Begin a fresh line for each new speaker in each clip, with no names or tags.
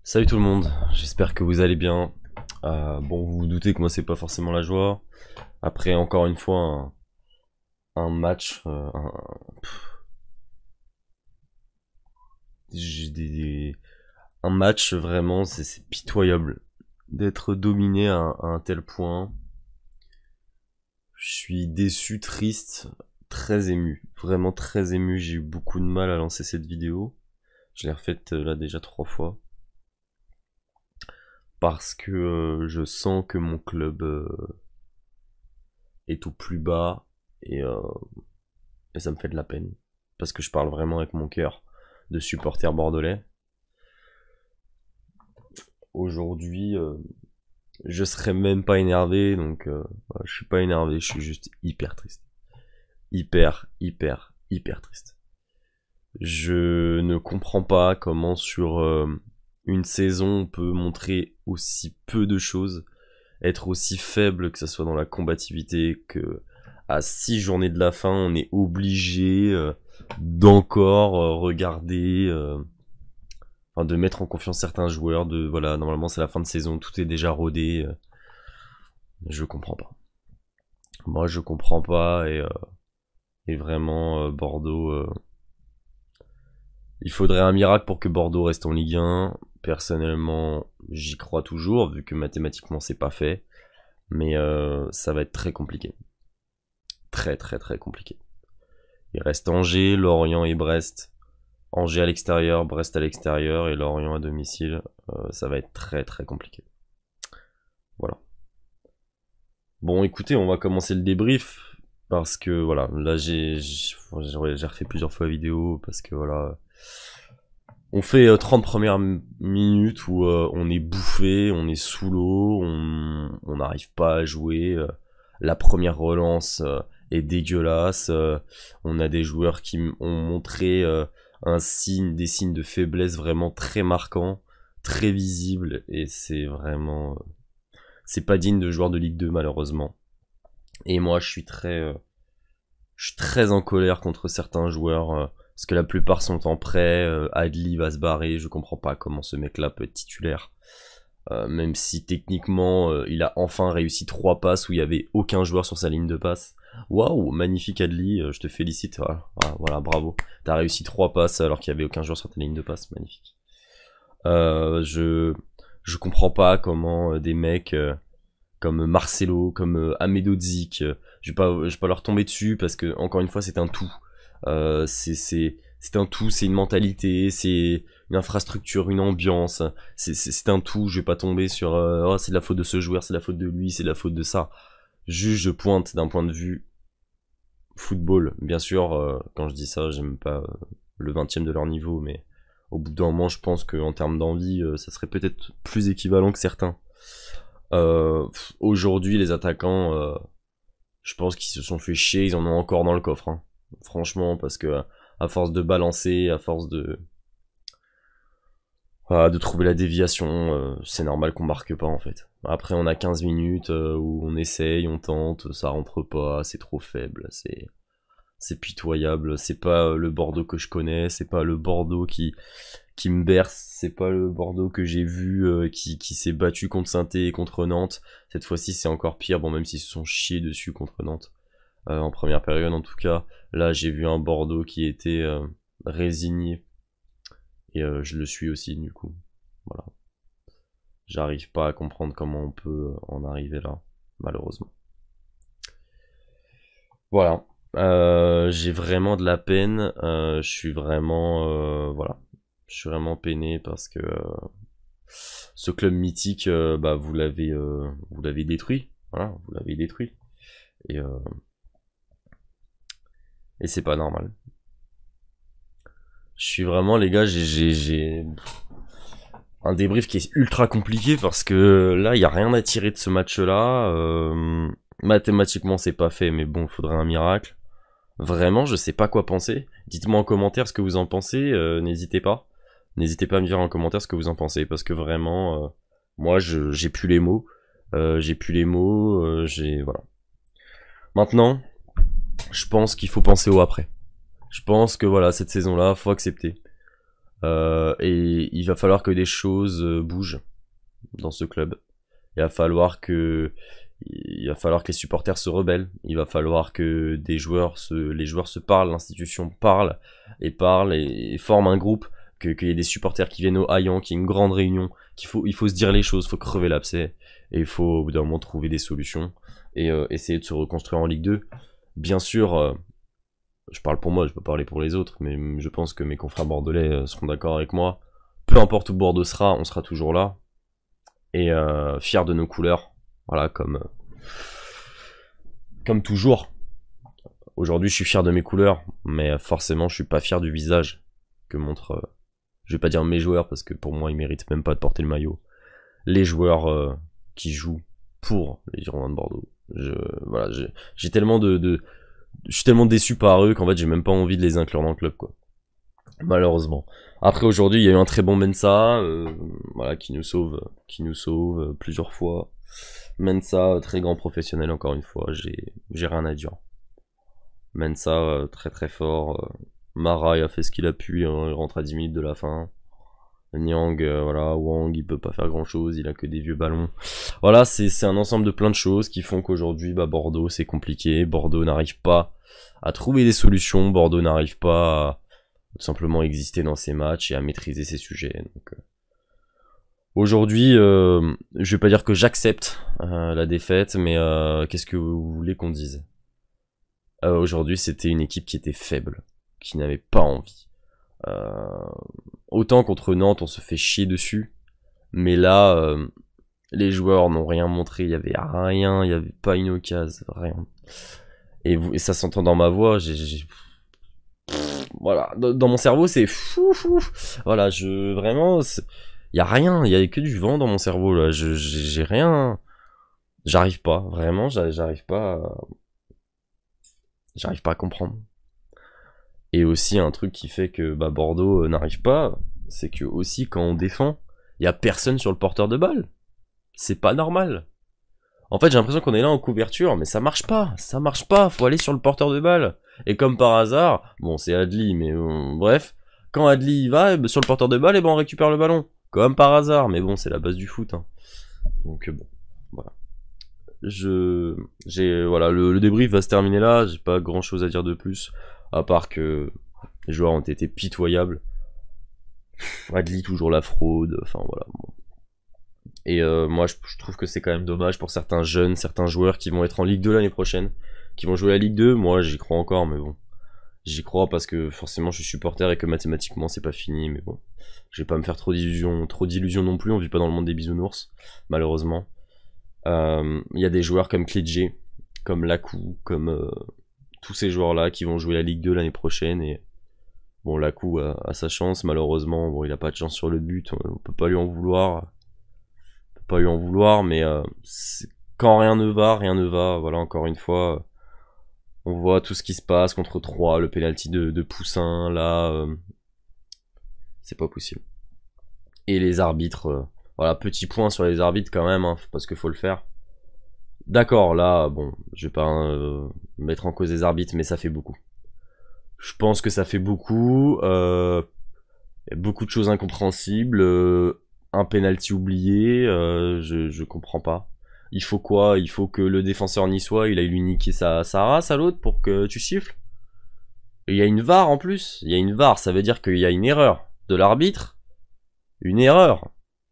Salut tout le monde, j'espère que vous allez bien. Bon, vous vous doutez que moi c'est pas forcément la joie. Après encore une fois un match, j'ai un match vraiment c'est pitoyable d'être dominé à un tel point. Je suis déçu, triste, très ému, vraiment très ému. J'ai eu beaucoup de mal à lancer cette vidéo. Je l'ai refaite là déjà 3 fois. Parce que je sens que mon club est au plus bas et, euh, et ça me fait de la peine. Parce que je parle vraiment avec mon cœur de supporter bordelais. Aujourd'hui, je serais même pas énervé, donc je suis pas énervé, je suis juste hyper triste. Hyper triste. Je ne comprends pas comment sur une saison on peut montrer aussi peu de choses, être aussi faible, que ce soit dans la combativité, que à 6 journées de la fin on est obligé d'encore regarder, enfin de mettre en confiance certains joueurs, de voilà, normalement c'est la fin de saison, tout est déjà rodé, je comprends pas. Moi je comprends pas et vraiment Bordeaux, il faudrait un miracle pour que Bordeaux reste en Ligue 1. Personnellement, j'y crois toujours, vu que mathématiquement c'est pas fait. Mais ça va être très compliqué. Très compliqué. Il reste Angers, Lorient et Brest. Angers à l'extérieur, Brest à l'extérieur et Lorient à domicile. Ça va être très compliqué. Voilà. Bon, écoutez, on va commencer le débrief. Parce que voilà, là j'ai refait plusieurs fois la vidéo. Parce que voilà, on fait 30 premières minutes où on est bouffé, on est sous l'eau, on n'arrive pas à jouer. La première relance est dégueulasse. On a des joueurs qui ont montré des signes de faiblesse vraiment très marquants, très visibles, et c'est vraiment, c'est pas digne de joueurs de Ligue 2 malheureusement. Et moi, je suis très en colère contre certains joueurs. Parce que la plupart sont en prêt, Adli va se barrer, je comprends pas comment ce mec-là peut être titulaire. Même si techniquement il a enfin réussi 3 passes où il y avait aucun joueur sur sa ligne de passe. Waouh, magnifique Adli, je te félicite, voilà, bravo. T'as réussi 3 passes alors qu'il y avait aucun joueur sur ta ligne de passe, magnifique. Je comprends pas comment des mecs comme Marcelo, comme Ahmedodzik, je vais pas leur tomber dessus parce que encore une fois c'est un tout. C'est un tout, c'est une mentalité, c'est une infrastructure, une ambiance, c'est un tout. Je vais pas tomber sur oh, c'est de la faute de ce joueur, c'est de la faute de lui, c'est de la faute de ça. Juste je pointe d'un point de vue football. Bien sûr, quand je dis ça, j'aime pas le 20e de leur niveau, mais au bout d'un moment, je pense qu'en termes d'envie, ça serait peut-être plus équivalent que certains. Aujourd'hui, les attaquants, je pense qu'ils se sont fait chier, ils en ont encore dans le coffre. Hein. Franchement, parce que à force de balancer, à force de trouver la déviation, c'est normal qu'on marque pas en fait. Après, on a 15 minutes où on essaye, on tente, ça rentre pas, c'est trop faible, c'est pitoyable. C'est pas le Bordeaux que je connais, c'est pas le Bordeaux qui me berce, c'est pas le Bordeaux que j'ai vu qui s'est battu contre Saint-Étienne et contre Nantes. Cette fois-ci, c'est encore pire. Bon, même s'ils se sont chiés dessus contre Nantes en première période, en tout cas, là, j'ai vu un Bordeaux qui était résigné et je le suis aussi du coup. Voilà. J'arrive pas à comprendre comment on peut en arriver là, malheureusement. Voilà. J'ai vraiment de la peine. Je suis vraiment, voilà, je suis vraiment peiné parce que ce club mythique, bah vous l'avez détruit. Voilà, vous l'avez détruit. Et, euh, et c'est pas normal. Je suis vraiment, les gars, j'ai un débrief qui est ultra compliqué parce que là, il y a rien à tirer de ce match-là. Mathématiquement, c'est pas fait, mais bon, il faudrait un miracle. Vraiment, je sais pas quoi penser. Dites-moi en commentaire ce que vous en pensez, n'hésitez pas. N'hésitez pas à me dire en commentaire ce que vous en pensez, parce que vraiment, moi, j'ai plus les mots. J'ai plus les mots, voilà. Maintenant, je pense qu'il faut penser au après. Je pense que voilà, cette saison-là, faut accepter. Et il va falloir que des choses bougent dans ce club. Il va falloir que les supporters se rebellent. Il va falloir que les joueurs se parlent, l'institution parle et forme un groupe, qu'il y ait des supporters qui viennent au Hayan, qu'il y ait une grande réunion, il faut se dire les choses, il faut crever l'abcès et il faut au bout d'un moment trouver des solutions et essayer de se reconstruire en Ligue 2. Bien sûr, je parle pour moi, je peux parler pour les autres, mais je pense que mes confrères bordelais seront d'accord avec moi. Peu importe où Bordeaux sera, on sera toujours là et fiers de nos couleurs. Voilà, comme toujours. Aujourd'hui, je suis fier de mes couleurs, mais forcément, je suis pas fier du visage que montre. Je vais pas dire mes joueurs parce que pour moi, ils méritent même pas de porter le maillot. Les joueurs qui jouent pour les Girondins de Bordeaux. Voilà, j'ai tellement je suis tellement déçu par eux qu'en fait, j'ai même pas envie de les inclure dans le club, quoi. Malheureusement. Après, aujourd'hui, il y a eu un très bon Mensa, voilà, qui nous sauve plusieurs fois. Mensa, très grand professionnel, encore une fois, j'ai rien à dire. Mensa, très très fort. Mara, il a fait ce qu'il a pu, hein, il rentre à 10 minutes de la fin. Niang, voilà, Wang, il peut pas faire grand chose, il a que des vieux ballons. Voilà, c'est un ensemble de plein de choses qui font qu'aujourd'hui, bah, Bordeaux, c'est compliqué. Bordeaux n'arrive pas à trouver des solutions. Bordeaux n'arrive pas à tout simplement exister dans ses matchs et à maîtriser ses sujets. Donc, aujourd'hui, je vais pas dire que j'accepte la défaite, mais qu'est-ce que vous voulez qu'on dise? Aujourd'hui, c'était une équipe qui était faible, qui n'avait pas envie. Autant contre Nantes, on se fait chier dessus, mais là, les joueurs n'ont rien montré, il y avait rien, il y avait pas une occasion, rien. Et ça s'entend dans ma voix, voilà, dans mon cerveau, c'est fou. Voilà, vraiment, il y a rien, il y a que du vent dans mon cerveau là, j'ai rien, j'arrive pas, vraiment, j'arrive pas à comprendre. Et aussi un truc qui fait que bah, Bordeaux n'arrive pas, c'est que aussi quand on défend, il y a personne sur le porteur de balle. C'est pas normal. En fait, j'ai l'impression qu'on est là en couverture, mais ça marche pas, faut aller sur le porteur de balle. Et comme par hasard, bon c'est Adli, mais bref, quand Adli y va, sur le porteur de balle, et ben on récupère le ballon. Comme par hasard, mais bon c'est la base du foot. Hein. Donc bon, voilà. Voilà, le débrief va se terminer là, j'ai pas grand chose à dire de plus, à part que les joueurs ont été pitoyables. Adli toujours la fraude, enfin voilà. Bon. Et moi je trouve que c'est quand même dommage pour certains jeunes, certains joueurs qui vont être en Ligue 2 l'année prochaine, qui vont jouer la Ligue 2, moi j'y crois encore, mais bon. J'y crois parce que forcément je suis supporter et que mathématiquement c'est pas fini, mais bon. Je vais pas me faire trop d'illusions non plus, on vit pas dans le monde des bisounours, malheureusement. Il y a des joueurs comme Clédje, comme Lakou, comme tous ces joueurs-là qui vont jouer la Ligue 2 l'année prochaine. Et bon, Lakou a sa chance, malheureusement. Bon, il a pas de chance sur le but, on peut pas lui en vouloir. Mais quand rien ne va. Voilà, encore une fois, on voit tout ce qui se passe contre 3, le penalty de Poussin, là. C'est pas possible. Et les arbitres. Voilà, petit point sur les arbitres quand même, hein, parce qu'il faut le faire. D'accord, là, bon, je vais pas mettre en cause les arbitres, mais ça fait beaucoup. Je pense que ça fait beaucoup. Beaucoup de choses incompréhensibles. Un penalty oublié, je comprends pas. Il faut quoi? Il faut que le défenseur niçois, il aille lui niquer sa race à l'autre pour que tu siffles. Et il y a une VAR en plus. Il y a une VAR, ça veut dire qu'il y a une erreur de l'arbitre. Une erreur.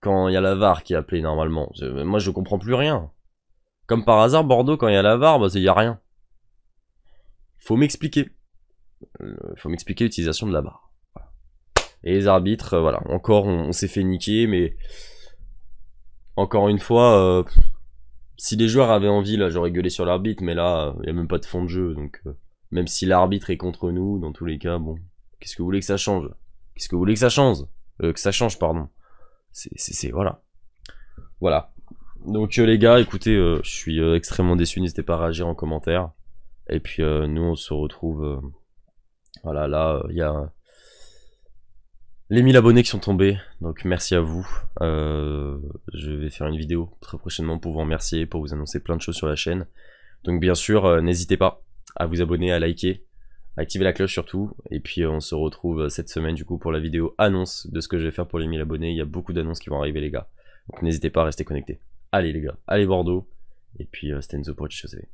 Quand il y a la VAR qui est appelée normalement. Moi je comprends plus rien. Comme par hasard, Bordeaux, quand il y a la VAR, bah il y a rien. Faut m'expliquer. Faut m'expliquer l'utilisation de la VAR. Voilà. Et les arbitres, voilà. Encore, on s'est fait niquer, mais encore une fois, si les joueurs avaient envie, là, j'aurais gueulé sur l'arbitre, mais là, il y a même pas de fond de jeu, donc même si l'arbitre est contre nous, dans tous les cas, bon, qu'est-ce que vous voulez que ça change? Qu'est-ce que vous voulez que ça change? Pardon. C'est voilà. Voilà. Donc les gars, écoutez, je suis extrêmement déçu, n'hésitez pas à réagir en commentaire. Et puis nous on se retrouve, voilà, là il y a les 1000 abonnés qui sont tombés, donc merci à vous. Je vais faire une vidéo très prochainement pour vous remercier, pour vous annoncer plein de choses sur la chaîne. Donc bien sûr, n'hésitez pas à vous abonner, à liker, Activez la cloche surtout. Et puis on se retrouve cette semaine du coup pour la vidéo annonce de ce que je vais faire pour les 1000 abonnés. Il y a beaucoup d'annonces qui vont arriver les gars. Donc n'hésitez pas à rester connectés. Allez les gars, allez Bordeaux. Et puis c'était Enzo pour HCV.